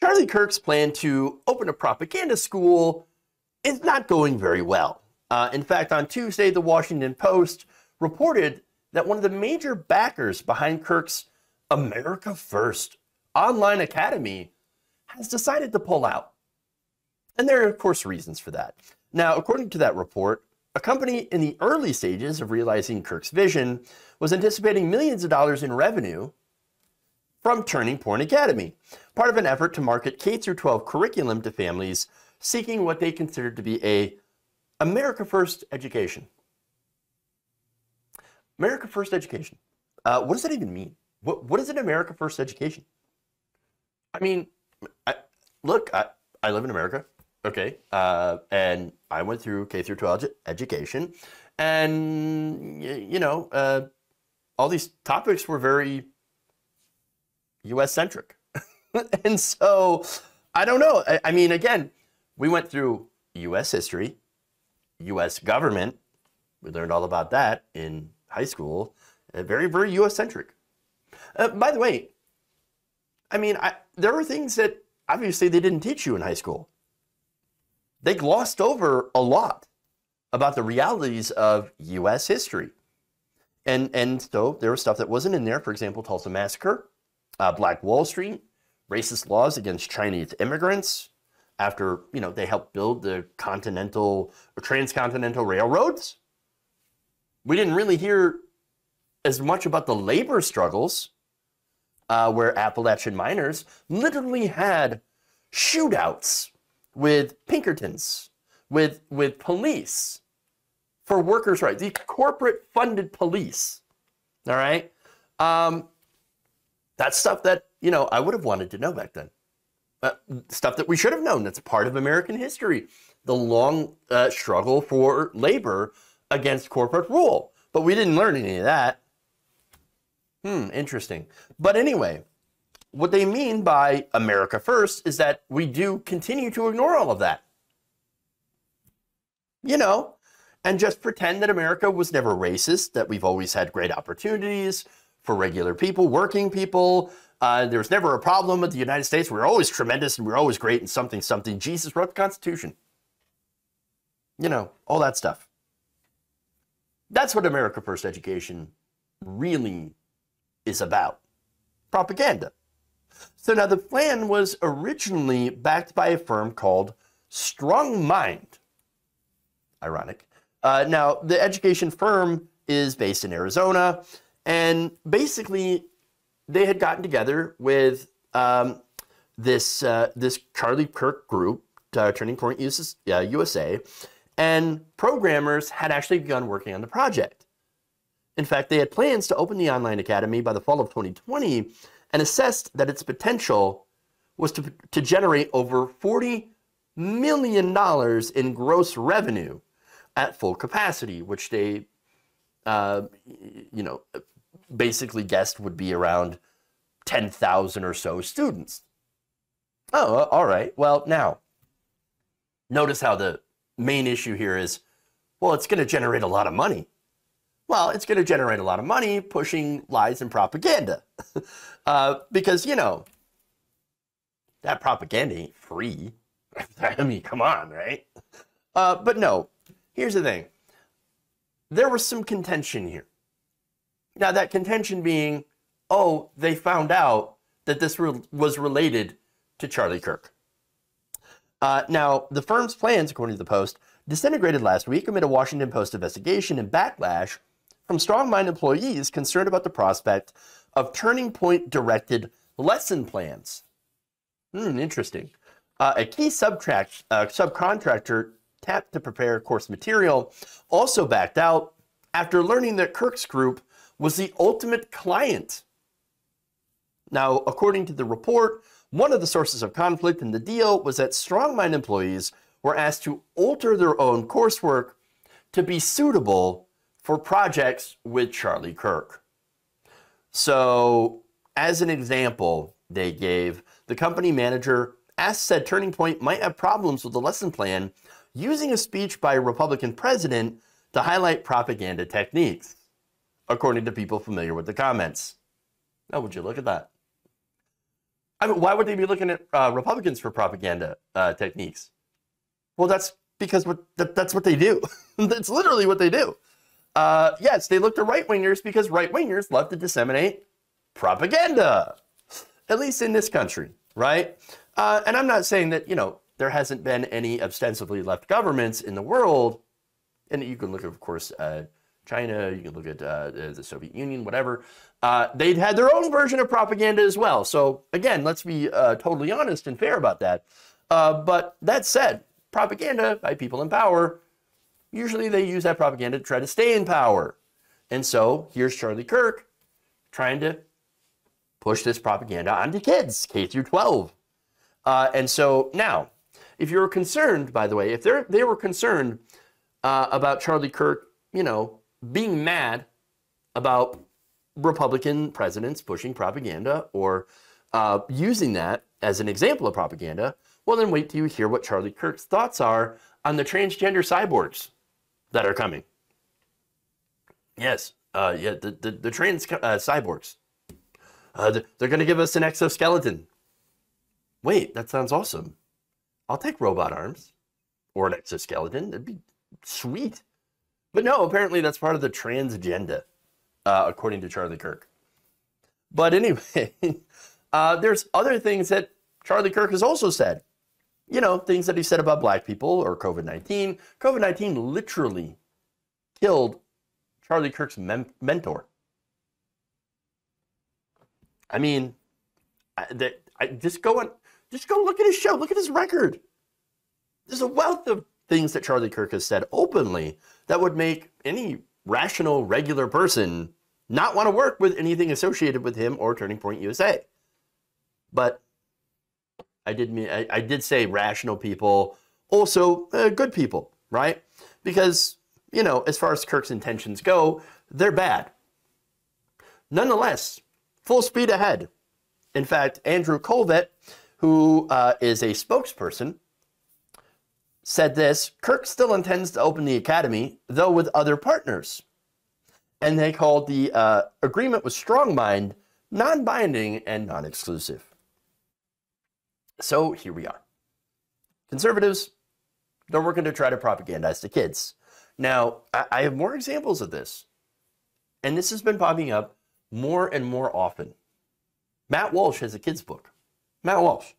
Charlie Kirk's plan to open a propaganda school is not going very well. In fact, on Tuesday, the Washington Post reported that one of the major backers behind Kirk's America First online academy has decided to pull out. And there are, of course, reasons for that. Now, according to that report, a company in the early stages of realizing Kirk's vision was anticipating millions of dollars in revenue from Turning Point Academy, part of an effort to market K-12 curriculum to families seeking what they considered to be a America First education. America First education. What does that even mean? What is an America First education? I mean, look, I live in America, okay, and I went through K-12 education, and, you know, all these topics were very U.S.-centric. And so, I don't know. I mean, again, we went through U.S. history, U.S. government. We learned all about that in high school. Very, very U.S.-centric. By the way, I mean, there are things that obviously they didn't teach you in high school. They glossed over a lot about the realities of U.S. history. And so there was stuff that wasn't in there. For example, Tulsa Massacre, Black Wall Street, racist laws against Chinese immigrants after, you know, they helped build the continental or transcontinental railroads. We didn't really hear as much about the labor struggles where Appalachian miners literally had shootouts with Pinkertons, with police for workers' rights, the corporate-funded police, all right? That's stuff that, you know, I would have wanted to know back then. Stuff that we should have known. That's a part of American history. The long struggle for labor against corporate rule. But we didn't learn any of that. Interesting. But anyway, what they mean by America First is that we do continue to ignore all of that. You know, and just pretend that America was never racist, that we've always had great opportunities for regular people, working people. There was never a problem with the United States. We were always tremendous and we were always great and something, something. Jesus wrote the Constitution. You know, all that stuff. That's what America First education really is about. Propaganda. So now the plan was originally backed by a firm called Strong Mind. Ironic. Now, the education firm is based in Arizona, and basically they had gotten together with this Charlie Kirk group, Turning Point USA, and programmers had actually begun working on the project. In fact, they had plans to open the online academy by the fall of 2020 and assessed that its potential was to generate over $40 million in gross revenue at full capacity, which they, you know, basically guessed would be around 10,000 or so students. Oh, all right. Well, now, notice how the main issue here is, well, it's going to generate a lot of money. Well, it's going to generate a lot of money pushing lies and propaganda. Because, you know, that propaganda ain't free. I mean, come on, right? But no, here's the thing. There was some contention here. Now, that contention being, oh, they found out that this was related to Charlie Kirk. Now, the firm's plans, according to the Post, disintegrated last week amid a Washington Post investigation and backlash from strong-minded employees concerned about the prospect of Turning Point-directed lesson plans. Interesting. A key subcontractor tapped to prepare course material also backed out after learning that Kirk's group was the ultimate client. Now, according to the report, one of the sources of conflict in the deal was that strong-minded employees were asked to alter their own coursework to be suitable for projects with Charlie Kirk. So, as an example, they gave the company manager said Turning Point might have problems with the lesson plan using a speech by a Republican president to highlight propaganda techniques, according to people familiar with the comments. Oh, would you look at that? I mean, why would they be looking at Republicans for propaganda techniques? Well, that's because that's what they do. That's literally what they do. Yes, they look to right-wingers because right-wingers love to disseminate propaganda, at least in this country, right? And I'm not saying that, there hasn't been any ostensibly left governments in the world. And you can look at, of course, China, you can look at the Soviet Union, whatever. They'd had their own version of propaganda as well. So again, let's be totally honest and fair about that. But that said, propaganda by people in power, usually they use that propaganda to try to stay in power. And so here's Charlie Kirk trying to push this propaganda onto kids, K through 12. And so now, if you're concerned, by the way, if they were concerned about Charlie Kirk, being mad about Republican presidents pushing propaganda or using that as an example of propaganda, well, then wait till you hear what Charlie Kirk's thoughts are on the transgender cyborgs that are coming. Yes, the trans cyborgs. They're going to give us an exoskeleton. Wait, that sounds awesome. I'll take robot arms or an exoskeleton. That'd be sweet. But no, apparently that's part of the trans agenda, according to Charlie Kirk. But anyway, there's other things that Charlie Kirk has also said. Things that he said about black people or COVID-19. COVID-19 literally killed Charlie Kirk's mentor. I mean, just go look at his show. Look at his record. There's a wealth of things that Charlie Kirk has said openly that would make any rational, regular person not want to work with anything associated with him or Turning Point USA. But I did say rational people, also good people, right? Because, as far as Kirk's intentions go, they're bad. Nonetheless, full speed ahead. In fact, Andrew Colvett, who is a spokesperson, said this: Kirk still intends to open the academy, though with other partners. And they called the agreement with Strongmind non-binding and non-exclusive. So here we are. Conservatives, they're working to try to propagandize the kids. Now, I have more examples of this. And this has been popping up more and more often. Matt Walsh has a kid's book. Matt Walsh.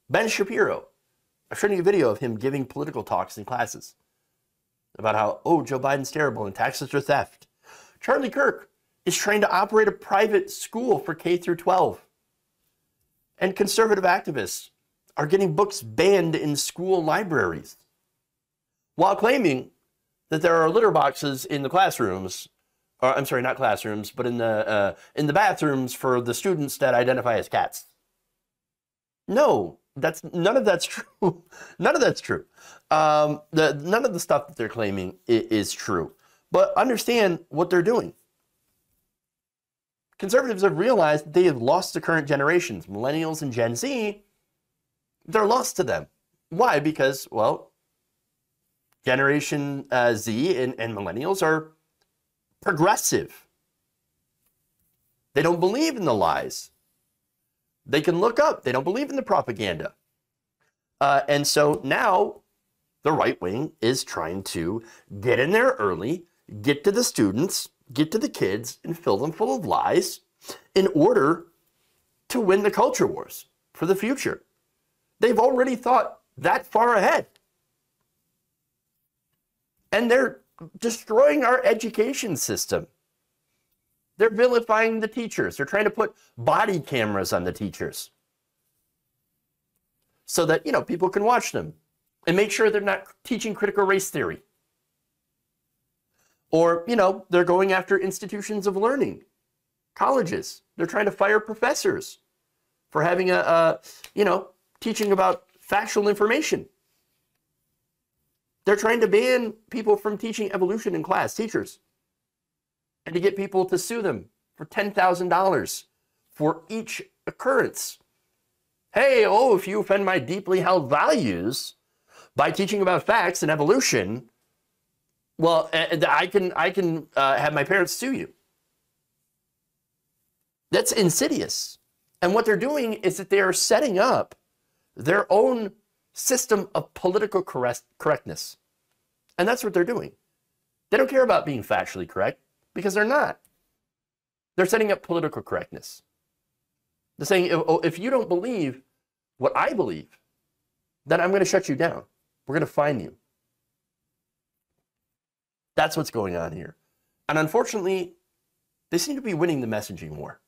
Ben Shapiro. I'm showing you a video of him giving political talks in classes about how, Joe Biden's terrible and taxes are theft. Charlie Kirk is trying to operate a private school for K through 12. And conservative activists are getting books banned in school libraries while claiming that there are litter boxes in the classrooms, or I'm sorry, not classrooms, but in the bathrooms for the students that identify as cats. No, none of that's true. None of that's true. None of the stuff that they're claiming is true. But understand what they're doing. Conservatives have realized that they have lost the current generations. Millennials and Gen Z, they're lost to them. Why? Because, well, Generation Z and millennials are progressive. They don't believe in the lies. They can look up. They don't believe in the propaganda. And so now the right wing is trying to get in there early, get to the students, get to the kids, and fill them full of lies in order to win the culture wars for the future. They've already thought that far ahead. And they're destroying our education system. They're vilifying the teachers. They're trying to put body cameras on the teachers so that, people can watch them and make sure they're not teaching critical race theory. Or, they're going after institutions of learning, colleges. They're trying to fire professors for having teaching about factual information. They're trying to ban people from teaching evolution in class, teachers, and to get people to sue them for $10,000 for each occurrence. Hey, if you offend my deeply held values by teaching about facts and evolution, well, I can have my parents sue you. That's insidious. And what they're doing is that they are setting up their own system of political correctness. And that's what they're doing. They don't care about being factually correct because they're not. They're setting up political correctness. They're saying, if you don't believe what I believe, then I'm going to shut you down. We're going to fine you. That's what's going on here. And unfortunately, they seem to be winning the messaging war.